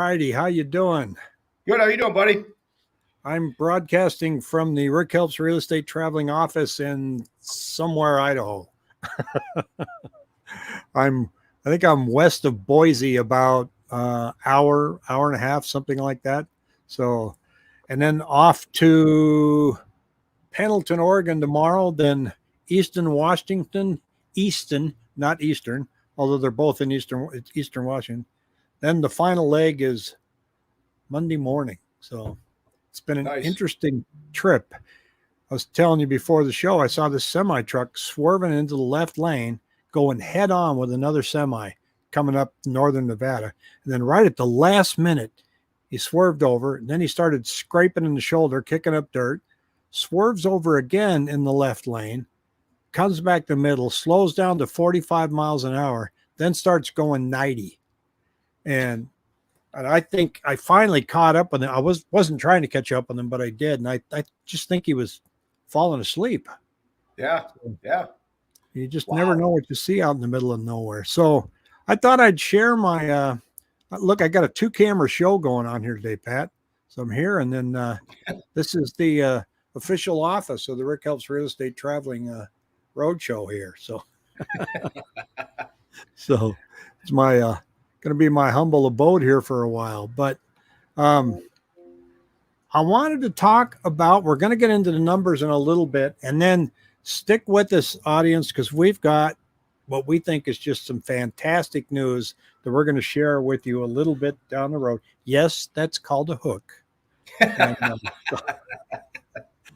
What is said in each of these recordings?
Heidi, how you doing? Good. How you doing, buddy? I'm broadcasting from the Rick Helps Real Estate Traveling Office in somewhere Idaho. I'm I think I'm west of Boise about hour and a half, something like that. So, and then off to Pendleton, Oregon tomorrow. Then Easton, Washington, Easton, not Eastern, although they're both in Eastern Washington. Then the final leg is Monday morning. So it's been an Nice. interesting trip. I was telling you before the show, I saw this semi truck swerving into the left lane, going head on with another semi coming up northern Nevada. And then right at the last minute, he swerved over. And then he started scraping in the shoulder, kicking up dirt, swerves over again in the left lane, comes back the middle, slows down to 45 miles an hour, then starts going 90. And I think I finally caught up with him. I wasn't trying to catch up with him, but I did. And I just think he was falling asleep. Yeah. Yeah. You just never know Wow. what you see out in the middle of nowhere. So I thought I'd share my look. I got a 2 camera show going on here today, Pat. So I'm here, and then this is the official office of the Rick Helps Real Estate Traveling Road Show here. So it's my going to be my humble abode here for a while. But um, I wanted to talk about. We're going to get into the numbers in a little bit, and then stick with this audience because we've got what we think is just some fantastic news that we're going to share with you a little bit down the road. Yes, that's called a hook. And,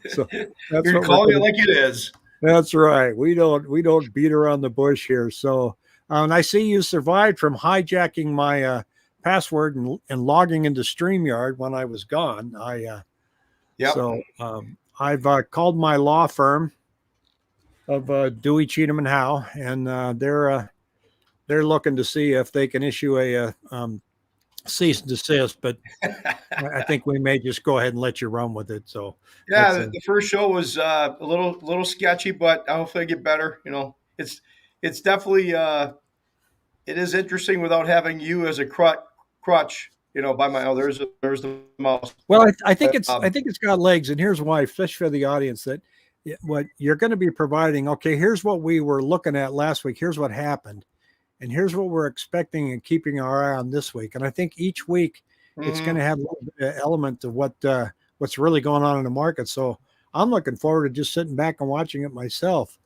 so that's You're what we're calling it going to. like it is. That's right. We don't beat around the bush here. So, and I see you survived from hijacking my password and logging into StreamYard when I was gone. Yep. I've called my law firm of Dewey, Cheatham and Howe, and they're looking to see if they can issue a cease and desist. But I think we may just go ahead and let you run with it. So Yeah. that's The first show was a little sketchy, but hopefully I get better. It's definitely it is interesting without having you as a crutch. By my there's the mouse. well. But, I think it's got legs, and here's why. Fish for the audience that what you're going to be providing. Okay, here's what we were looking at last week. Here's what happened. And here's what we're expecting and keeping our eye on this week. And I think each week it's going to mhm. have a little bit of element of what's really going on in the market. So I'm looking forward to just sitting back and watching it myself.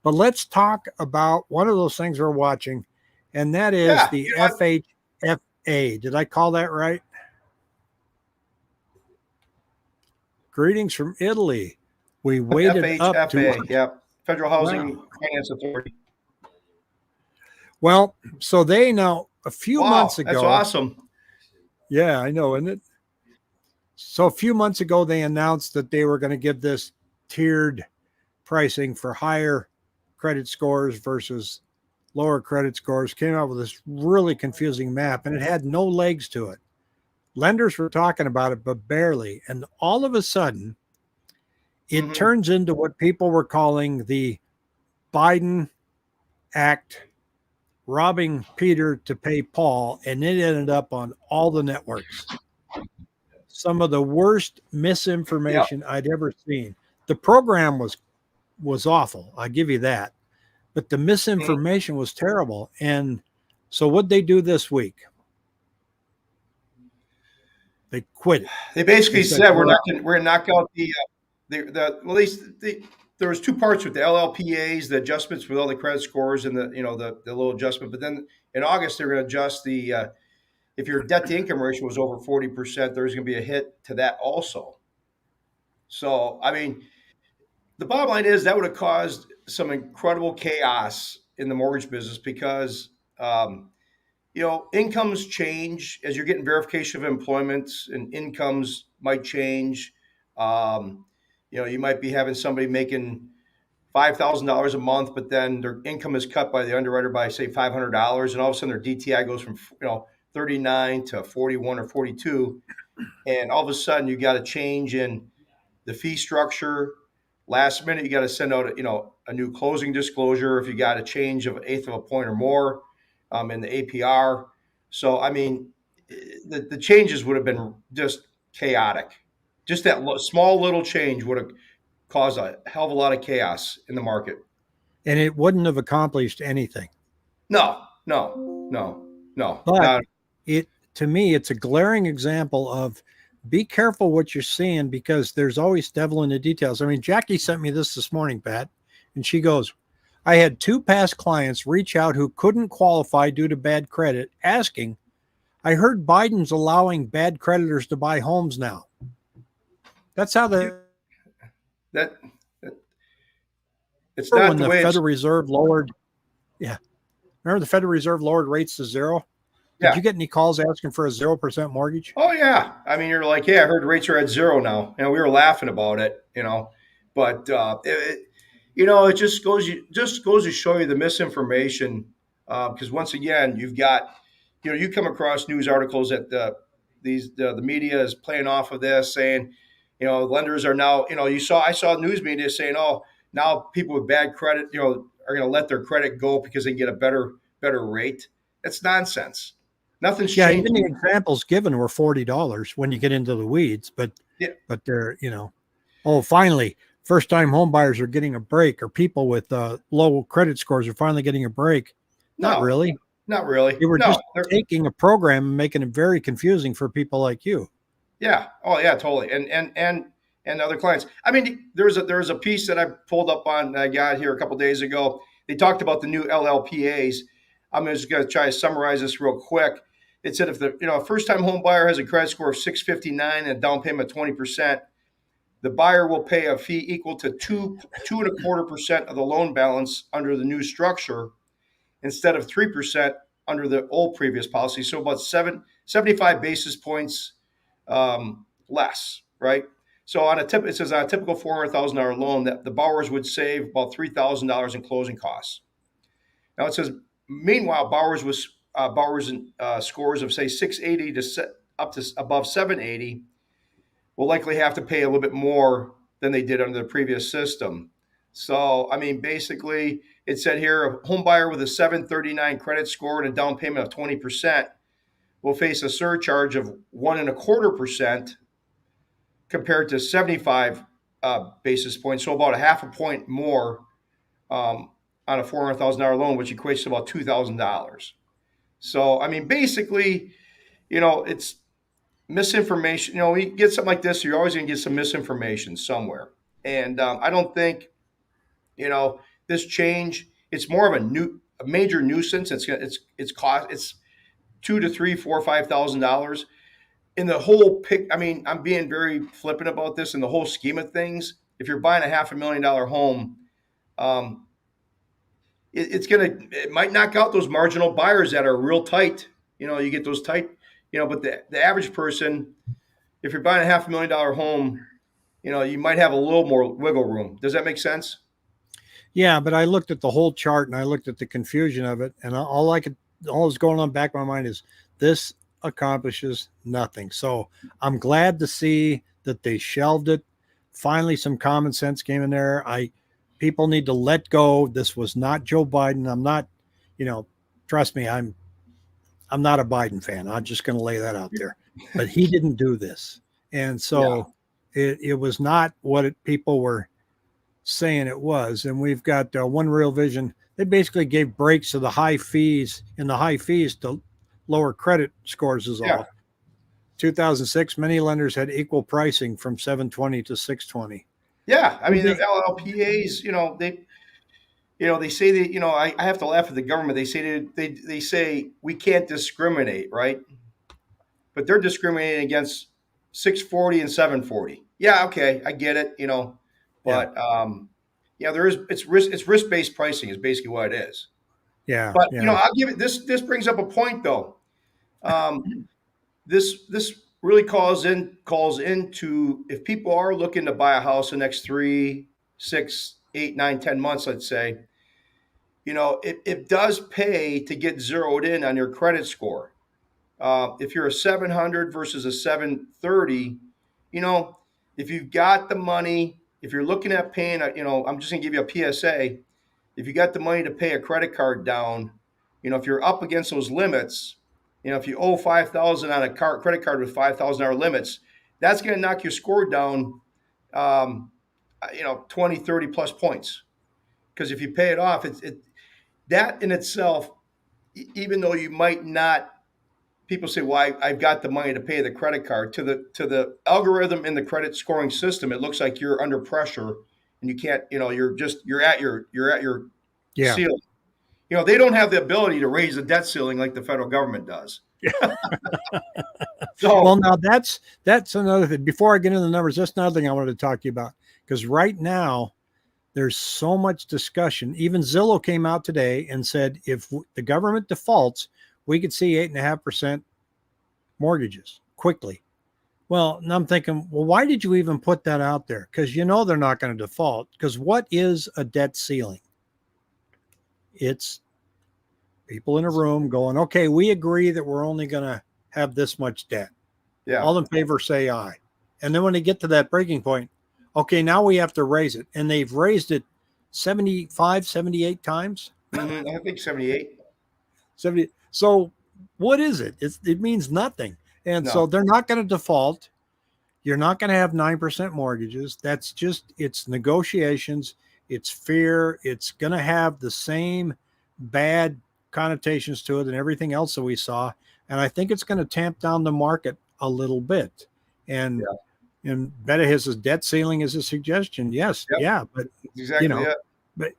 But let's talk about one of those things we're watching, and that is Yeah. the FHFA. Did I call that right? Greetings from Italy. We waited up to FHFA. Yep. Federal wow. Housing Finance Authority. Well, so they now a few months Wow. That's ago. awesome. Yeah, I know, isn't it? So a few months ago, they announced that they were going to give this tiered pricing for higher credit scores versus lower credit scores. Came out with this really confusing map, and it had no legs to it. Lenders were talking about it, but barely. And all of a sudden, it Hmm. turns into what people were calling the Biden Act, robbing Peter to pay Paul, and it ended up on all the networks. Some of the worst Yep. misinformation I'd ever seen. The program was awful. I give you that. But the Mhm. misinformation was terrible. And so what they do this week? They quit it. They They basically said, said well, we're going to knock out at least there was two parts with the LLPAs, the adjustments with all the credit scores and the little adjustment. But then in August they're going to adjust the if your debt to income ratio was over 40%, there's going to be a hit to that also. So I mean, the bottom line is that would have caused some incredible chaos in the mortgage business because incomes change as you're getting verification of employment, and incomes might change. You might be having somebody making $5,000 a month, but then their income is cut by the underwriter by say $500, and all of a sudden their DTI goes from 39 to 41 or 42, and all of a sudden you got a change in the fee structure. Last minute, you got to send out a new closing disclosure if you got a change of an eighth of a point or more in the APR. So I mean, the changes would have been just chaotic. Just that small little change would have caused a hell of a lot of chaos in the market. And it wouldn't have accomplished anything. No, no, no, no, But not. it to me, it's a glaring example of be careful what you're seeing because there's always devil in the details. I mean, Jackie sent me this morning, Pat, and she goes, I had two past clients reach out who couldn't qualify due to bad credit, asking, I heard Biden's allowing bad creditors to buy homes now. That's how That, that it's not when the the way it's. Federal Reserve lowered, yeah, remember the Federal Reserve lowered rates to zero? Did Yeah. you get any calls asking for a 0% mortgage? Oh yeah. I mean, you're like, yeah, I heard rates are at zero now. We were laughing about it, but it just goes to show you the misinformation. Because once again, you've got, you come across news articles that the media is playing off of this, saying, lenders are now, I saw news media saying, oh, now people with bad credit, are going to let their credit go because they get a better rate. That's nonsense. Nothing's Yeah, even changed. the examples given were $40 when you get into the weeds, Yeah. but they're, oh, finally, first time home buyers are getting a break, or people with low credit scores are finally getting a break. Not No, really. not really. They were No. just taking a program and making it very confusing for people like you. Yeah. Oh, yeah. Totally. And other clients. I mean, there's a piece that I pulled up on. I got here a couple days ago. They talked about the new LLPAs. I'm just going to try to summarize this real quick. It said if the a first time home buyer has a credit score of 659 and a down payment of 20%, the buyer will pay a fee equal to 2.25% of the loan balance under the new structure, instead of 3% under the old previous policy. So about 75 basis points less, right? So it says on a typical $400,000 loan that the borrowers would save about $3,000 in closing costs. Now it says, meanwhile, borrowers in scores of say 680 to up to above 780 will likely have to pay a little bit more than they did under the previous system. So, I mean, basically, it said here a home buyer with a 739 credit score and a down payment of 20% will face a surcharge of 1.25% compared to 75 basis points. So, about a half a point more on a $400,000 loan, which equates to about $2,000. So, I mean, basically, it's misinformation. When you get something like this, you're always going to get some misinformation somewhere. And I don't think, this change. It's more of a major nuisance. It's cost. It's two to three, four, $5,000 in the whole pick. I mean, I'm being very flippant about this. In the whole scheme of things, if you're buying a $500,000 home, um, it might knock out those marginal buyers that are real tight. You get those tight. But the average person, if you're buying a $500,000 home, you might have a little more wiggle room. Does that make sense? Yeah, but I looked at the whole chart and I looked at the confusion of it, and all that's going on back in my mind is this accomplishes nothing. So I'm glad to see that they shelved it. Finally, some common sense came in there. People need to let go. This was not Joe Biden. I'm not, trust me, I'm not a Biden fan. I'm just going to lay that out there. But he didn't do this, and Yeah. so it was not what people were saying it was. And we've got One Real Vision. They basically gave breaks to the high fees to lower credit scores is Yeah. all. 2006, many lenders had equal pricing from 720 to 620. Yeah. I mean, the They, LLPAs, they say that, I have to laugh at the government. They say they say we can't discriminate, right? But they're discriminating against 640 and 740. Yeah, okay, I get it, yeah, but it's risk based pricing is basically what it is. yeah, But yeah, I'll give it this. This brings up a point though. Um, this really calls into, if people are looking to buy a house in the next 3, 6, 8, 9, 10 months, let's say, it does pay to get zeroed in on your credit score. If you're a 700 versus a 730, you know, if you've got the money, if you're looking at paying, I'm just going to give you a PSA. If you got the money to pay a credit card down, if you're up against those limits, if you owe 5,000 on a credit card with $5,000 limits, that's going to knock your score down, 20, 30 plus points. Because if you pay it off, that in itself, even though you might not, people say, well, I've got the money to pay the credit card. To the algorithm in the credit scoring system, it looks like you're under pressure and you can't, you're at your Yeah. ceiling. They don't have the ability to raise the debt ceiling like the federal government does. Well, now that's another thing. Before I get into the numbers, that's another thing I wanted to talk to you about. Because right now, there's so much discussion. Even Zillow came out today and said if the government defaults, we could see 8.5% mortgages quickly. Well, and I'm thinking, well, why did you even put that out there? Because they're not going to default. Because what is a debt ceiling? It's people in a room going, okay, we agree that we're only going to have this much debt. Yeah. All in favor say aye. And then when they get to that breaking point, okay, now we have to raise it. And they've raised it 75, 78 times. I think 78. 70. So what is it? It means nothing. And No. so they're not going to default. You're not going to have 9% mortgages. That's just, it's negotiations. It's fear. It's going to have the same bad connotations to it and everything else that we saw. And I think it's going to tamp down the market a little bit. And Betta has his debt ceiling as a suggestion. Yes. Yep. Yeah. But exactly. But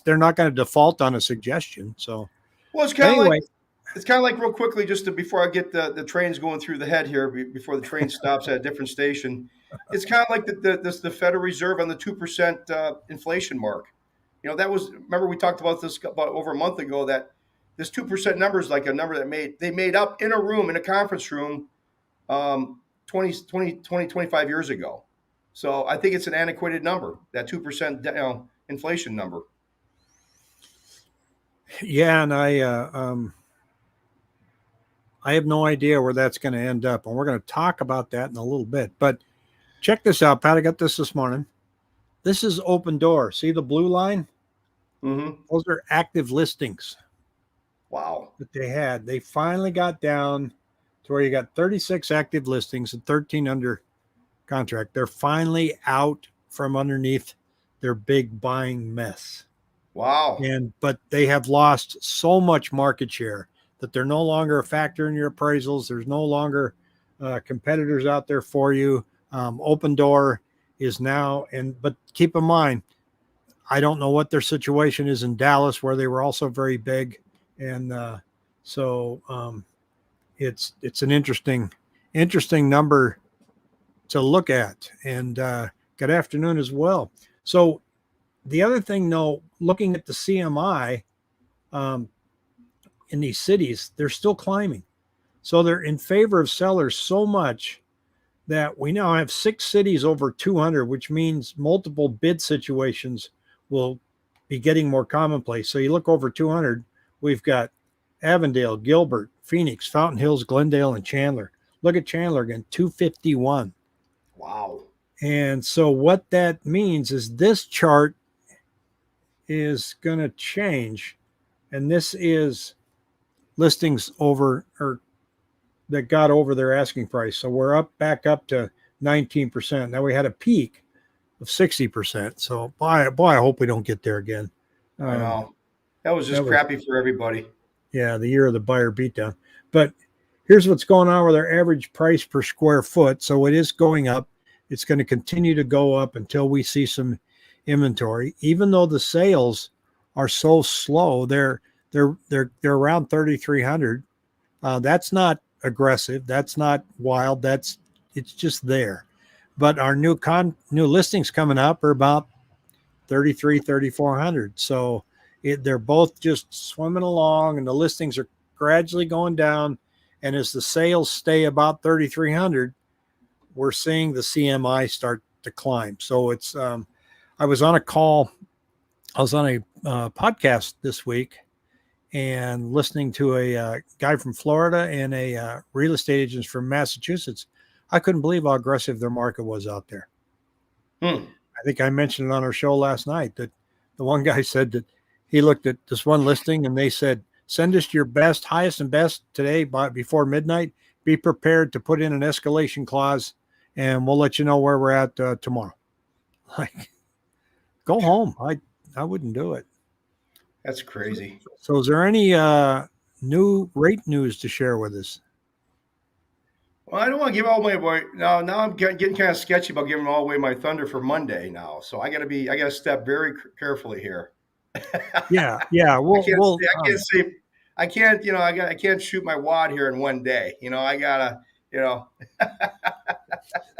they're not going to default on a suggestion. So, well, it's kind of like, real quickly, before I get the trains going through the head here, before the train stops at a different station, it's kind of like the Federal Reserve on the 2% inflation mark. Remember we talked about this about over a month ago, that this 2% number is like a number that they made up in a conference room 25 years ago. So I think it's an antiquated number, that 2% inflation number. Yeah, and I have no idea where that's going to end up, and we're going to talk about that in a little bit. But check this out, Pat. I got this morning. This is Open Door. See the blue line? Mm-hmm. Those are active listings. Wow. That they had. They finally got down to where you got 36 active listings and 13 under contract. They're finally out from underneath their big buying mess. Wow. But they have lost so much market share that they're no longer a factor in your appraisals. There's no longer competitors out there for you. Open Door is now, but keep in mind, I don't know what their situation is in Dallas, where they were also very big. And so it's an interesting number to look at. And good afternoon as well. So the other thing, though, looking at the CMI in these cities, they're still climbing. So they're in favor of sellers so much that we now have 6 cities over 200, which means multiple bid situations will be getting more commonplace. So you look over 200, we've got Avondale, Gilbert, Phoenix, Fountain Hills, Glendale, and Chandler. Look at Chandler again, 251. Wow. And so what that means is this chart is going to change. And this is listings over, or that got over their asking price. So we're back up to 19%. Now we had a peak of 60%. So boy, I hope we don't get there again. I know. That was just crappy for everybody. Yeah, the year of the buyer beatdown. But here's what's going on with our average price per square foot. So it is going up. It's going to continue to go up until we see some inventory. Even though the sales are so slow, they're around 3,300. That's not aggressive. That's not wild. It's just there. But our new listings coming up are about 3,400. So they're both just swimming along, and the listings are gradually going down. And as the sales stay about 3,300, we're seeing the CMI start to climb. So it's, I was on a podcast this week and listening to a guy from Florida and a real estate agent from Massachusetts. I couldn't believe how aggressive their market was out there. I think I mentioned it on our show last night that the one guy said that he looked at this one listing and they said send us your best, highest and best today before midnight. Be prepared to put in an escalation clause, and we'll let you know where we're at tomorrow. Like, go home. I wouldn't do it. That's crazy. So is there any new rate news to share with us? Well, I don't want to give all my away. Now I'm getting kind of sketchy about giving all away my thunder for Monday now. So I got to step very carefully here. Yeah. I We'll can't we'll say, I can't, I can't shoot my wad here in one day. I gotta,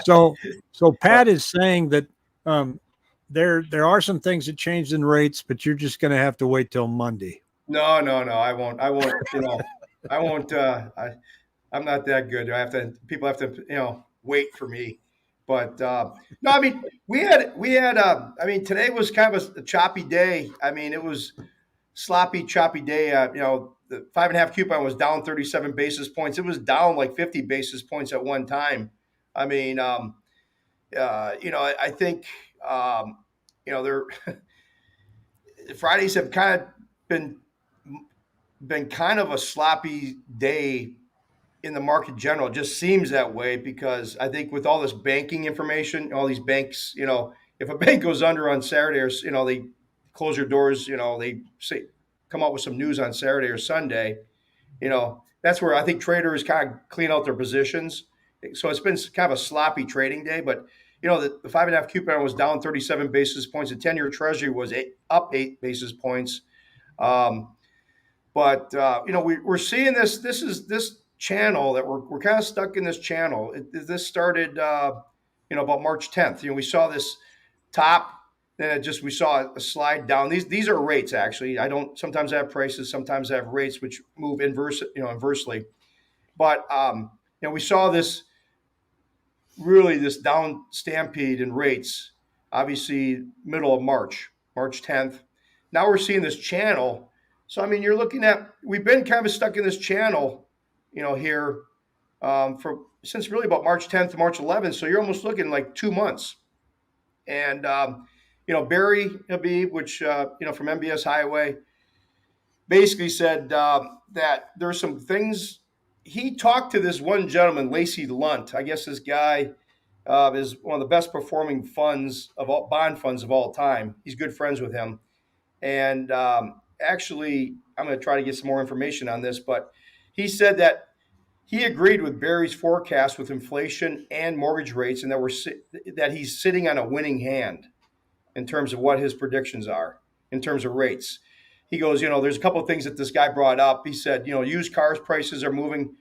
so but Pat is saying that there are some things that changed in rates, but you're just going to have to wait till Monday. no, I won't, I won't, I'm not that good. People have to, wait for me. But no, I mean, I mean, today was kind of a choppy day. I mean, it was sloppy, choppy day. The 5.5 coupon was down 37 basis points. It was down like 50 basis points at one time. I mean, I think, they're Fridays have kind of been kind of a sloppy day in the market general. It just seems that way because I think with all this banking information, all these banks, if a bank goes under on Saturday or, they close their doors, they say, come out with some news on Saturday or Sunday, that's where I think traders kind of clean out their positions. So it's been kind of a sloppy trading day, but the 5.5 coupon was down 37 basis points. The 10-year treasury was up 8 basis points. But we're seeing this. This is this channel that we're kind of stuck in this channel. This started, about March 10th. We saw this top, then we saw a slide down. These are rates actually. Sometimes I have prices, sometimes I have rates which move inversely. But we saw this down stampede in rates. Obviously, middle of March 10th. Now we're seeing this channel. So, I mean, we've been kind of stuck in this channel, here since really about March 10th to March 11th. So you're almost looking like 2 months. And, Barry Habib, which, from MBS Highway, basically said that there's some things. He talked to this one gentleman, Lacey Lunt. I guess this guy is one of the best performing bond funds of all time. He's good friends with him. And actually, I'm going to try to get some more information on this, but he said that he agreed with Barry's forecast with inflation and mortgage rates, and that he's sitting on a winning hand in terms of what his predictions are in terms of rates. He goes, there's a couple of things that this guy brought up. He said, used cars prices are moving,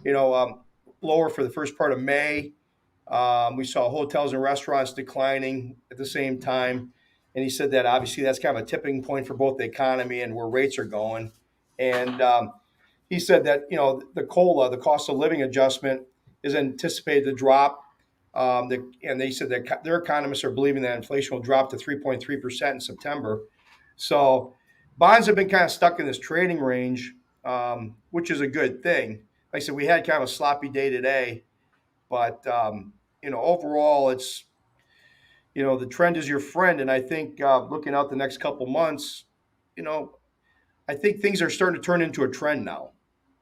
lower for the first part of May. We saw hotels and restaurants declining at the same time. And he said that obviously that's kind of a tipping point for both the economy and where rates are going. And he said that, the COLA, the cost of living adjustment, is anticipated to drop. And they said that their economists are believing that inflation will drop to 3.3% in September. So bonds have been kind of stuck in this trading range, which is a good thing. Like I said, we had kind of a sloppy day today, but overall, it's the trend is your friend. And I think looking out the next couple months, I think things are starting to turn into a trend now.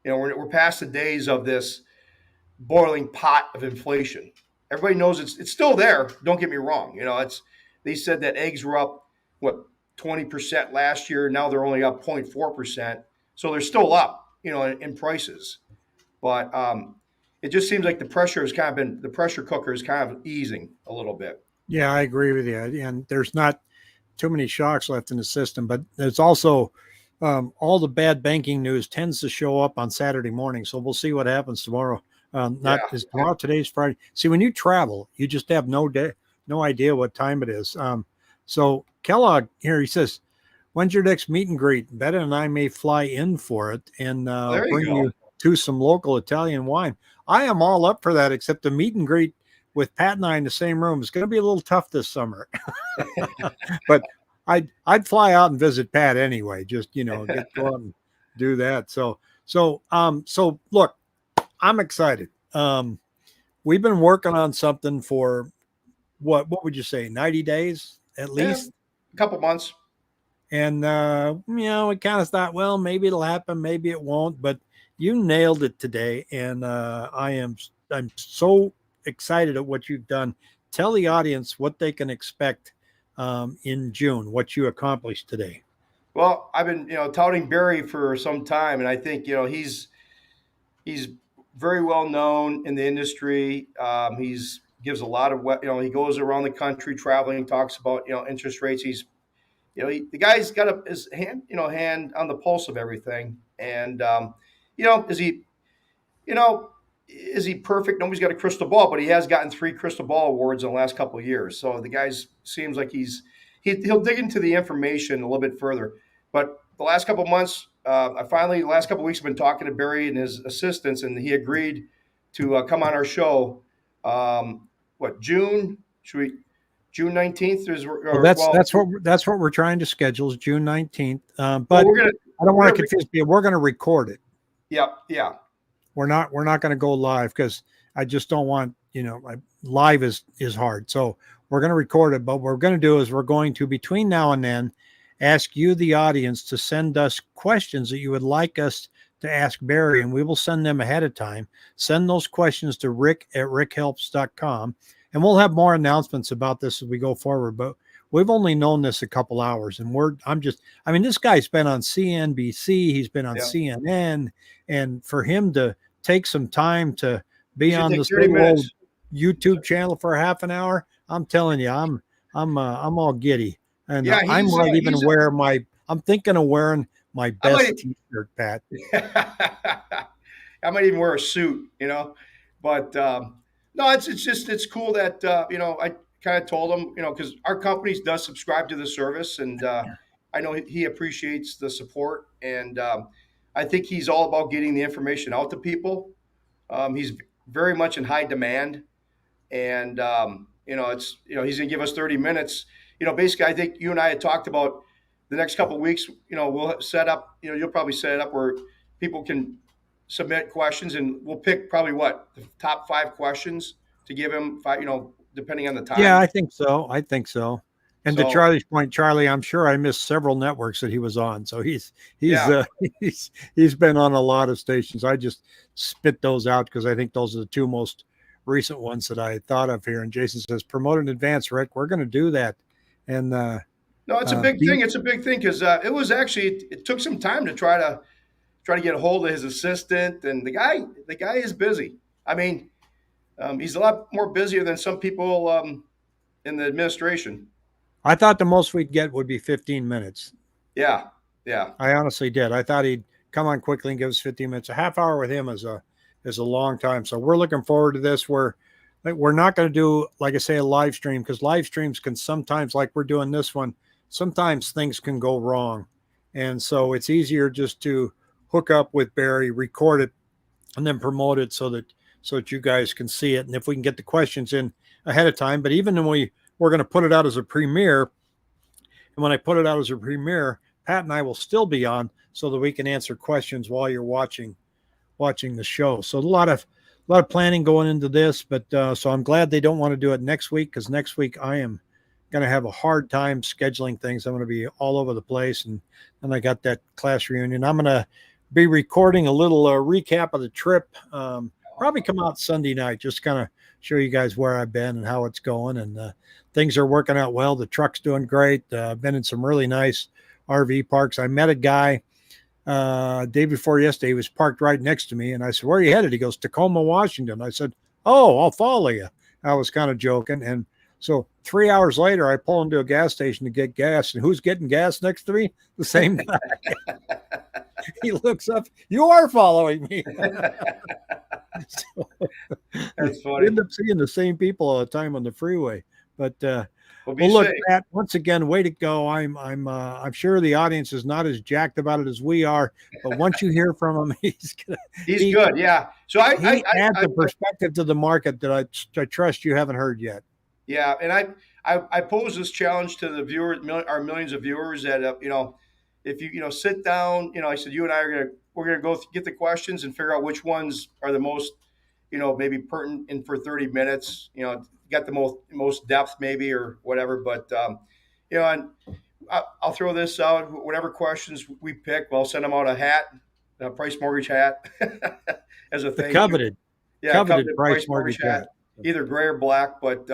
We're past the days of this boiling pot of inflation. Everybody knows it's still there. Don't get me wrong. They said that eggs were up 20% last year. Now they're only up 0.4%. So they're still up, in prices. But it just seems like the pressure cooker is kind of easing a little bit. Yeah, I agree with you. And there's not too many shocks left in the system, but there's also all the bad banking news tends to show up on Saturday morning. So we'll see what happens tomorrow. Is tomorrow, today's Friday. See, when you travel, you just have no idea what time it is. So Kellogg here, he says, when's your next meet and greet? Betta and I may fly in for it and bring you to some local Italian wine. I am all up for that, except the meet and greet with Pat and I in the same room is going to be a little tough this summer. But I'd fly out and visit Pat anyway. Just go out and do that. So look, I'm excited. We've been working on something for what would you say, 90 days at least? A couple months. And we kind of thought, well, maybe it'll happen, maybe it won't. But you nailed it today, and I'm so excited at what you've done. Tell the audience what they can expect in June, what you accomplished today. Well, I've been touting Barry for some time, and I think he's very well known in the industry. He's gives a lot of he goes around the country traveling, talks about interest rates. He's the guy's got his hand on the pulse of everything. And you know, is he you know is he perfect? Nobody's got a crystal ball, but he has gotten 3 crystal ball awards in the last couple of years. So the guy's seems like he'll dig into the information a little bit further. But the last couple of months, the last couple of weeks, I've been talking to Barry and his assistants, and he agreed to come on our show. What June? Should we June 19th? Well, that's what we're trying to schedule is June 19th. But well, I don't want to confuse you. We're going to record it. Yeah. We're not going to go live because I just don't want, live is hard. So we're going to record it. But what we're going to do is we're going to, between now and then, ask you, the audience, to send us questions that you would like us to ask Barry, and we will send them ahead of time. Send those questions to rick@rickhelps.com, and we'll have more announcements about this as we go forward. But we've only known this a couple hours, and this guy's been on CNBC, he's been on CNN, and for him to take some time to be on this little old YouTube channel for half an hour, I'm telling you, I'm all giddy. And I might even I'm thinking of wearing my best t-shirt, Pat. I might even wear a suit, but no, it's cool that, I kind of told him, because our company does subscribe to the service, and I know he appreciates the support. And I think he's all about getting the information out to people. He's very much in high demand, and he's going to give us 30 minutes. Basically, I think you and I had talked about the next couple of weeks. We'll set up. You'll probably set it up where people can submit questions, and we'll pick probably the top 5 questions to give him 5. Depending on the time. Yeah, I think so. And to Charlie's point, Charlie, I'm sure I missed several networks that he was on. So he's been on a lot of stations. I just spit those out because I think those are the 2 most recent ones that I thought of here. And Jason says, promote in advance, Rick. We're going to do that. And no, it's a big thing. It's a big thing because it took some time to try to get a hold of his assistant, and the guy is busy. I mean, he's a lot more busier than some people in the administration. I thought the most we'd get would be 15 minutes. Yeah. I honestly did. I thought he'd come on quickly and give us 15 minutes. A half hour with him is a long time. So we're looking forward to this. We're not going to do, like I say, a live stream, because live streams can sometimes, like we're doing this one, sometimes things can go wrong. And so it's easier just to hook up with Barry, record it, and then promote it so that you guys can see it. And if we can get the questions in ahead of time, but even when we're going to put it out as a premiere, and when I put it out as a premiere, Pat and I will still be on so that we can answer questions while you're watching the show. So a lot of planning going into this, but so I'm glad they don't want to do it next week, because next week I am going to have a hard time scheduling things. I'm going to be all over the place, and I got that class reunion. I'm going to be recording a little recap of the trip. Probably come out Sunday night, just kind of show you guys where I've been and how it's going. And things are working out well. The truck's doing great. I've been in some really nice RV parks. I met a guy day before yesterday. He was parked right next to me, and I said, "Where are you headed?" He goes, "Tacoma, Washington." I said, "Oh, I'll follow you." I was kind of joking. And so 3 hours later, I pull into a gas station to get gas, and who's getting gas next to me? The same guy. He looks up. "You are following me." So, that's funny. We end up seeing the same people all the time on the freeway. But look, Pat, once again, way to go. I'm sure the audience is not as jacked about it as we are, but once you hear from him, he's good. Yeah. So he adds a perspective to the market that I trust you haven't heard yet. Yeah, and I pose this challenge to the viewers, our millions of viewers, that if you sit down, I said, you and I we're gonna go get the questions and figure out which ones are the most maybe pertinent in for 30 minutes, got the most depth maybe or whatever. But and I'll throw this out. Whatever questions we pick, we'll send them out a hat, a Price Mortgage hat, as a The thank you. coveted, Yeah, coveted coveted price Price Mortgage mortgage hat, hat. either gray or black. But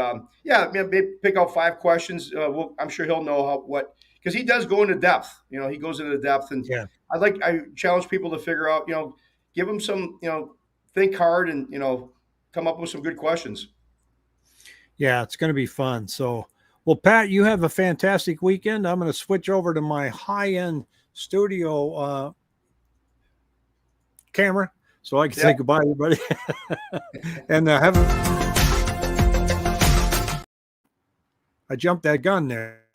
yeah, maybe pick out 5 questions. I'm sure he'll know what, because he does go into depth. He goes into depth, and Yeah. I challenge people to figure out. Give them some. Think hard and come up with some good questions. Yeah, it's going to be fun. So, well, Pat, you have a fantastic weekend. I'm going to switch over to my high-end studio camera so I can say Yeah. goodbye, everybody. And have a I jumped that gun there.